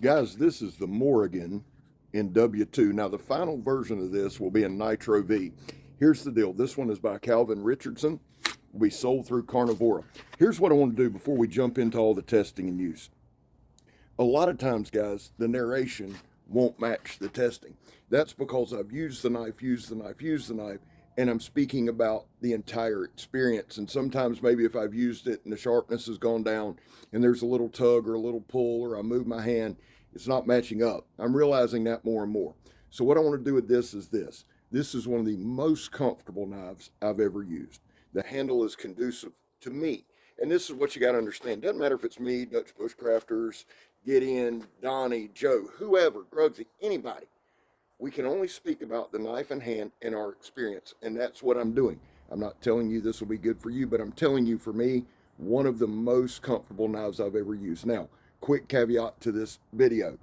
Guys, this is the Morrigan in W2. Now, the final version of this will be in Nitro V. Here's the deal. This one is by Calvin Richardson. Will be sold through Carnivora. Here's what I want to do before we jump into all the testing and use. A lot of times, guys, the narration won't match the testing. That's because I've used the knife, and I'm speaking about the entire experience. And sometimes maybe if I've used it and the sharpness has gone down and there's a little tug or a little pull or I move my hand, it's not matching up. I'm realizing that more and more. So what I want to do with this is this. This is one of the most comfortable knives I've ever used. The handle is conducive to me. And this is what you got to understand. Doesn't matter if it's me, Dutch Bushcrafters, Gideon, Donnie, Joe, whoever, Grugsy, anybody. We can only speak about the knife in hand and our experience, and that's what I'm doing. I'm not telling you this will be good for you, but I'm telling you, for me, one of the most comfortable knives I've ever used. Now, quick caveat to this video.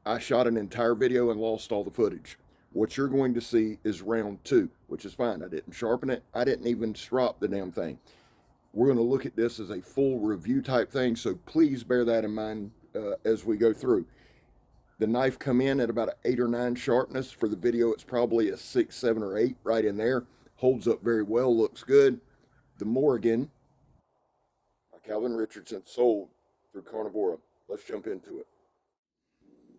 I shot an entire video and lost all the footage. What you're going to see is round 2, which is fine. I didn't sharpen it. I didn't even strop the damn thing. We're going to look at this as a full review type thing, so please bear that in mind as we go through. The knife come in at about an 8 or 9 sharpness. For the video, it's probably a 6, 7, or 8 right in there. Holds up very well, looks good. The Morrigan by Calvin Richardson, sold through Carnivora. Let's jump into it.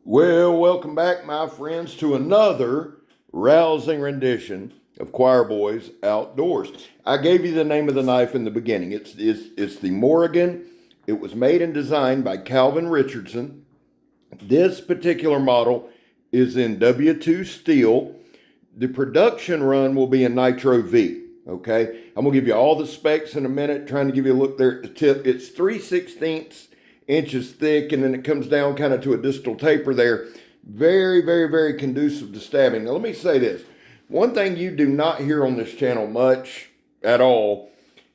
Well, welcome back, my friends, to another rousing rendition of Choir Boys Outdoors. I gave you the name of the knife in the beginning. It's the Morrigan. It was made and designed by Calvin Richardson. This particular model is in W2 steel. The production run will be in Nitro V, okay? I'm going to give you all the specs in a minute, trying to give you a look there at the tip. It's 3/16 inches thick, and then it comes down kind of to a distal taper there. Very, very, very conducive to stabbing. Now, let me say this. One thing you do not hear on this channel much at all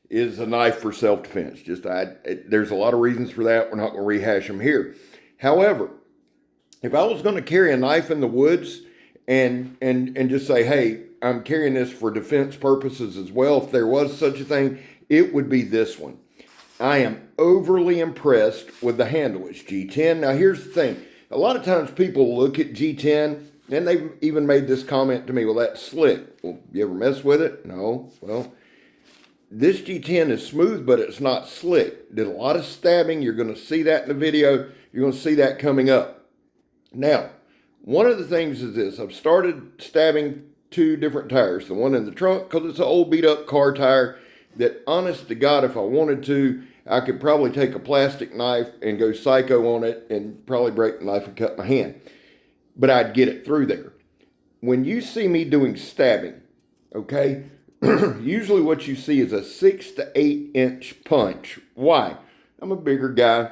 is a knife for self-defense. There's a lot of reasons for that. We're not going to rehash them here. However, if I was going to carry a knife in the woods and just say, hey, I'm carrying this for defense purposes as well, if there was such a thing, it would be this one. I am overly impressed with the handle. It's G10. Now, here's the thing. A lot of times people look at G10, and they've even made this comment to me, well, that's slick. Well, you ever mess with it? No. Well, this G10 is smooth, but it's not slick. Did a lot of stabbing. You're going to see that in the video. You're going to see that coming up. Now, one of the things is this. I've started stabbing 2 different tires. The one in the trunk, because it's an old beat up car tire that, honest to God, if I wanted to, I could probably take a plastic knife and go psycho on it and probably break the knife and cut my hand. But I'd get it through there. When you see me doing stabbing, okay, usually what you see is a 6 to 8 inch punch. Why? I'm a bigger guy.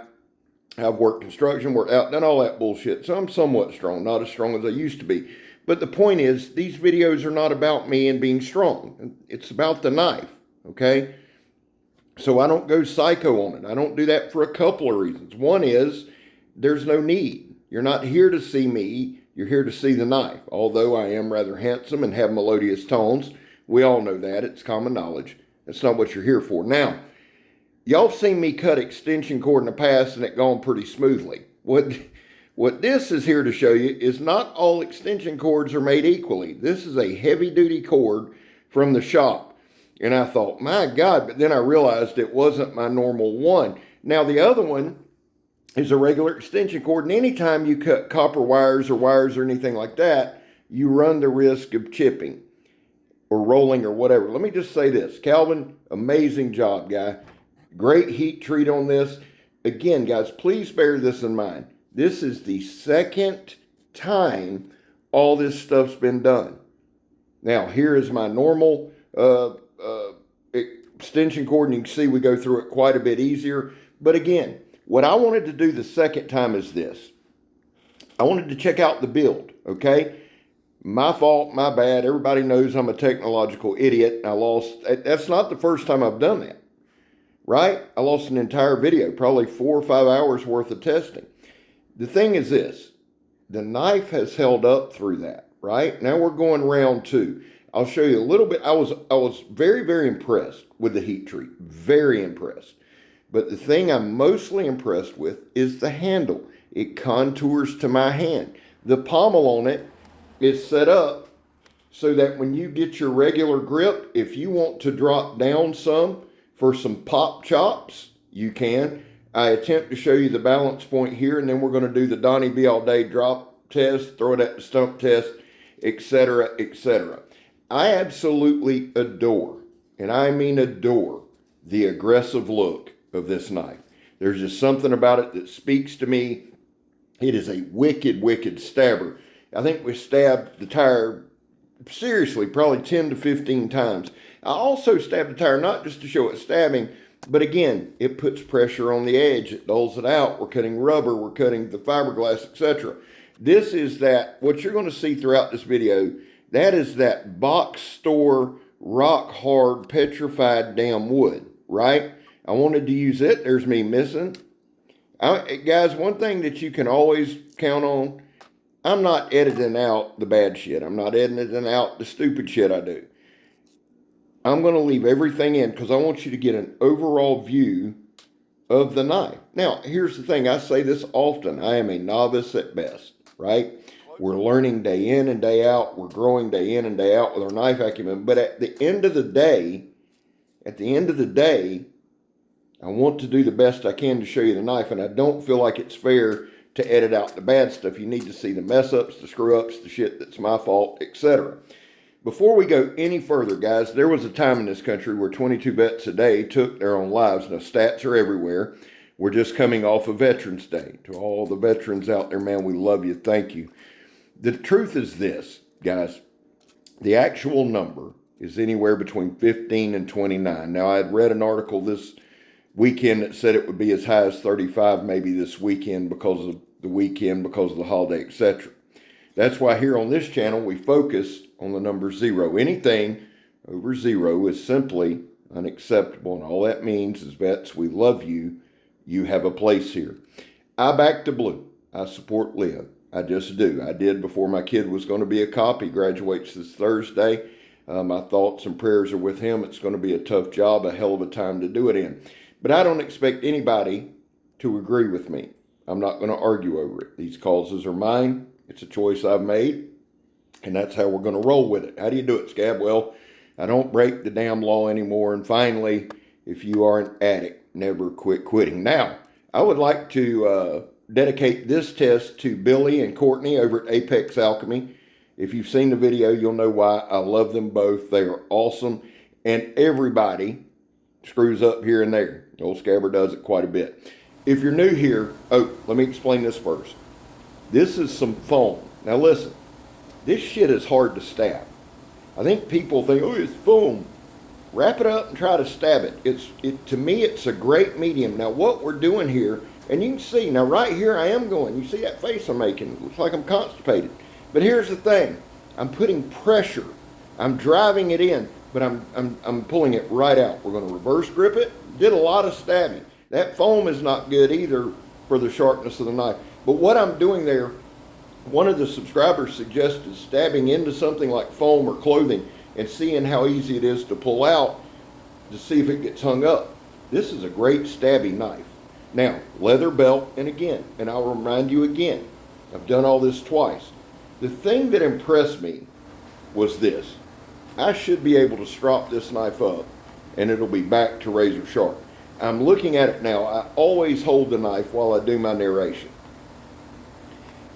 I've worked construction, worked out, done all that bullshit. So I'm somewhat strong, not as strong as I used to be. But the point is, these videos are not about me and being strong. It's about the knife, okay? So I don't go psycho on it. I don't do that for a couple of reasons. One is, there's no need. You're not here to see me. You're here to see the knife. Although I am rather handsome and have melodious tones. We all know that. It's common knowledge. That's not what you're here for. Now, y'all have seen me cut extension cord in the past and it gone pretty smoothly. What this is here to show you is not all extension cords are made equally. This is a heavy-duty cord from the shop. And I thought, my God, but then I realized it wasn't my normal one. Now, the other one is a regular extension cord, and anytime you cut copper wires or anything like that, you run the risk of chipping or rolling or whatever. Let me just say this. Calvin, amazing job, guy. Great heat treat on this. Again, guys, please bear this in mind. This is the second time all this stuff's been done. Now, here is my normal extension cord, and you can see we go through it quite a bit easier. But again, what I wanted to do the second time is this. I wanted to check out the build, okay? My fault, my bad. Everybody knows I'm a technological idiot. That's not the first time I've done that. Right? I lost an entire video, probably 4 or 5 hours worth of testing. The thing is this, the knife has held up through that, right? Now we're going round 2. I'll show you a little bit. I was very, very impressed with the heat treat, very impressed. But the thing I'm mostly impressed with is the handle. It contours to my hand. The pommel on it is set up so that when you get your regular grip, if you want to drop down some for some pop chops, you can. I attempt to show you the balance point here, and then we're going to do the Donnie B all day drop test, throw it at the stump test, etc., etc. I absolutely adore, and I mean adore, the aggressive look of this knife. There's just something about it that speaks to me. It is a wicked, wicked stabber. I think we stabbed the tire, seriously, probably 10 to 15 times. I also stabbed the tire not just to show it stabbing, but again, it puts pressure on the edge. It dulls it out. We're cutting rubber. We're cutting the fiberglass, etc. This is that, what you're going to see throughout this video, that is that box store, rock hard, petrified damn wood, right? I wanted to use it. There's me missing. Guys, one thing that you can always count on, I'm not editing out the bad shit. I'm not editing out the stupid shit I do. I'm going to leave everything in because I want you to get an overall view of the knife. Now, here's the thing. I say this often. I am a novice at best, right? We're learning day in and day out. We're growing day in and day out with our knife acumen. But at the end of the day, I want to do the best I can to show you the knife, and I don't feel like it's fair to edit out the bad stuff. You need to see the mess ups, the screw ups, the shit that's my fault, etc. Before we go any further, guys, there was a time in this country where 22 vets a day took their own lives. Now, stats are everywhere. We're just coming off of Veterans Day. To all the veterans out there, man, we love you. Thank you. The truth is this, guys. The actual number is anywhere between 15 and 29. Now, I had read an article this weekend that said it would be as high as 35 maybe this weekend because of the weekend, because of the holiday, etc. That's why here on this channel we focus on the number 0. Anything over 0 is simply unacceptable, and all that means is, vets, we love you. You have a place here. I back the blue. I support Leo. I just do. I did before my kid was going to be a cop. He graduates this Thursday. My thoughts and prayers are with him. It's going to be a tough job, a hell of a time to do it in. But I don't expect anybody to agree with me. I'm not going to argue over it. These causes are mine. It's a choice I've made, and that's how we're going to roll with it. How do you do it, Scab? Well, I don't break the damn law anymore. And finally, if you are an addict, never quit quitting. Now, I would like to dedicate this test to Billy and Courtney over at Apex Alchemy. If you've seen the video, you'll know why I love them both. They are awesome, and everybody screws up here and there. The old Scabber does it quite a bit. If you're new here, let me explain this first. This is some foam. Now listen, this shit is hard to stab. I think people think, oh, it's foam. Wrap it up and try to stab it. To me, it's a great medium. Now what we're doing here, and you can see, now right here I am going. You see that face I'm making? It looks like I'm constipated. But here's the thing. I'm putting pressure. I'm driving it in, but I'm pulling it right out. We're going to reverse grip it. Did a lot of stabbing. That foam is not good either for the sharpness of the knife. But what I'm doing there, one of the subscribers suggested stabbing into something like foam or clothing and seeing how easy it is to pull out to see if it gets hung up. This is a great stabby knife. Now, leather belt, and again, and I'll remind you again, I've done all this twice. The thing that impressed me was this. I should be able to strop this knife up and it'll be back to razor sharp. I'm looking at it now. I always hold the knife while I do my narration.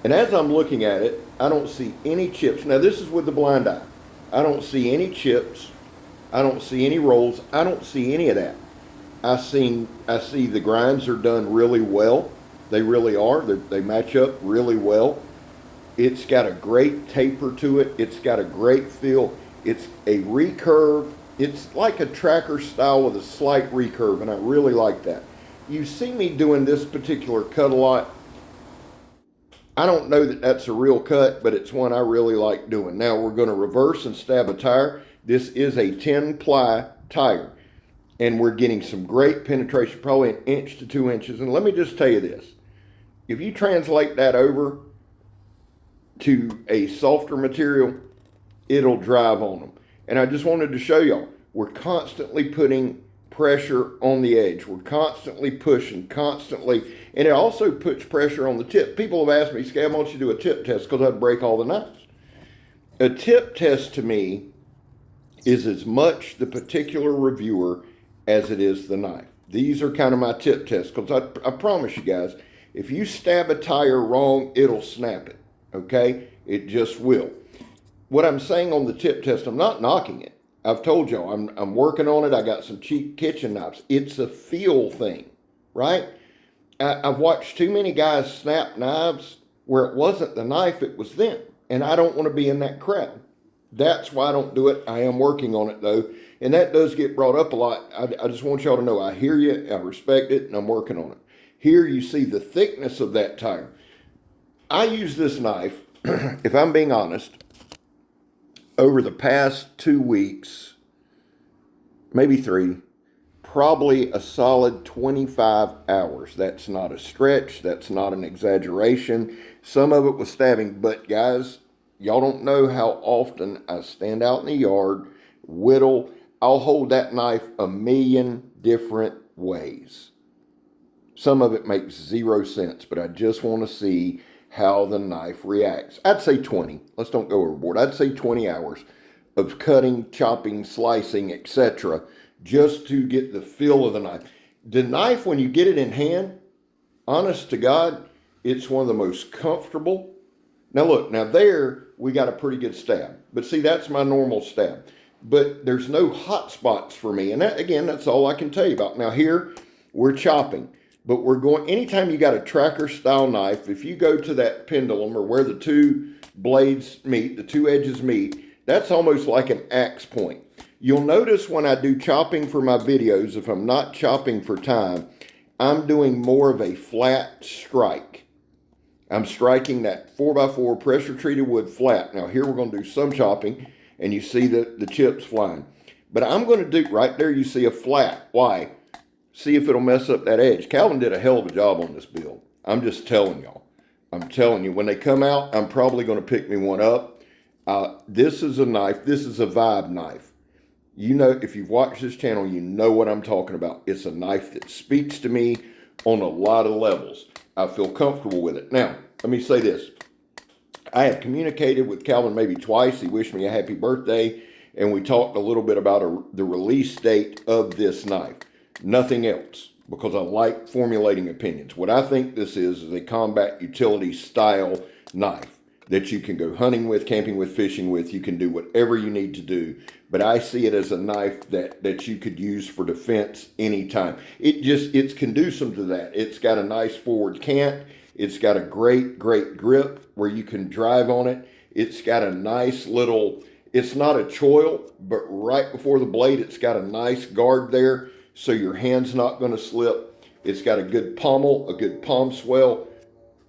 And as I'm looking at it, I don't see any chips. Now this is with the blind eye. I don't see any chips. I don't see any rolls. I don't see any of that. I see the grinds are done really well. They really are. They match up really well. It's got a great taper to it. It's got a great feel. It's a recurve. It's like a tracker style with a slight recurve, and I really like that. You see me doing this particular cut a lot. I don't know that that's a real cut, but it's one I really like doing. Now we're going to reverse and stab a tire. This is a 10-ply tire, and we're getting some great penetration, probably 1 inch to 2 inches. And let me just tell you this. If you translate that over to a softer material, it'll drive on them. And I just wanted to show y'all, we're constantly putting pressure on the edge. We're constantly pushing, constantly. And it also puts pressure on the tip. People have asked me, Scab, why don't you do a tip test? Because I'd break all the knives. A tip test to me is as much the particular reviewer as it is the knife. These are kind of my tip tests, because I promise you guys, if you stab a tire wrong, it'll snap it, okay? It just will. What I'm saying on the tip test, I'm not knocking it. I've told y'all, I'm working on it. I got some cheap kitchen knives. It's a feel thing, right? I've watched too many guys snap knives where it wasn't the knife, it was them. And I don't want to be in that crowd. That's why I don't do it. I am working on it, though. And that does get brought up a lot. I just want y'all to know I hear you, I respect it, and I'm working on it. Here you see the thickness of that tire. I use this knife, if I'm being honest, over the past 2 weeks, maybe 3, probably a solid 25 hours. That's not a stretch. That's not an exaggeration. Some of it was stabbing, but guys, y'all don't know how often I stand out in the yard, whittle. I'll hold that knife a million different ways. Some of it makes 0 sense, but I just want to see how the knife reacts. I'd say 20. Let's don't go overboard. I'd say 20 hours of cutting, chopping, slicing, etc., just to get the feel of the knife. The knife, when you get it in hand, honest to God, it's one of the most comfortable. Now look, now there we got a pretty good stab. But see, that's my normal stab. But there's no hot spots for me. And that, again, that's all I can tell you about. Now here, we're chopping. But we're going, anytime you got a tracker style knife, if you go to that pendulum or where the 2 blades meet, the 2 edges meet, that's almost like an axe point. You'll notice when I do chopping for my videos, if I'm not chopping for time, I'm doing more of a flat strike. I'm striking that 4x4 pressure treated wood flat. Now here we're going to do some chopping, and you see the chips flying. But I'm going to do, right there you see a flat. Why? See if it'll mess up that edge. Calvin did a hell of a job on this build. I'm just telling y'all. I'm telling you, when they come out, I'm probably going to pick me one up. This is a knife. This is a vibe knife. You know, if you've watched this channel, you know what I'm talking about. It's a knife that speaks to me on a lot of levels. I feel comfortable with it. Now, let me say this. I have communicated with Calvin maybe twice. He wished me a happy birthday, and we talked a little bit about the release date of this knife. Nothing else, because I like formulating opinions. What I think this is a combat utility style knife that you can go hunting with, camping with, fishing with. You can do whatever you need to do. But I see it as a knife that you could use for defense anytime. It's conducive to that. It's got a nice forward cant. It's got a great grip where you can drive on it. It's got a nice little, it's not a choil, but right before the blade, it's got a nice guard there, so your hand's not going to slip. It's got a good pommel, a good palm swell.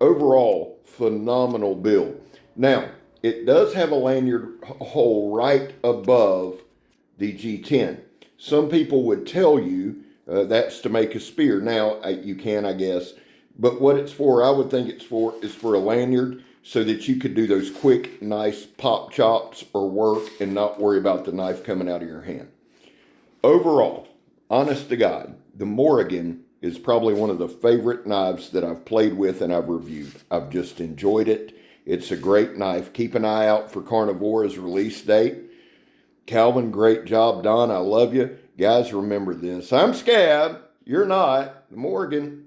Overall, phenomenal build. Now, it does have a lanyard hole right above the G10. Some people would tell you that's to make a spear. Now, you can, I guess. But what it's for, I would think it's for, is for a lanyard so that you could do those quick, nice pop chops or work and not worry about the knife coming out of your hand. Overall, honest to God, the Morrigan is probably one of the favorite knives that I've played with and I've reviewed. I've just enjoyed it. It's a great knife. Keep an eye out for Carnivora's release date. Calvin, great job. Don, I love you. Guys, remember this. I'm Scab. You're not. The Morrigan.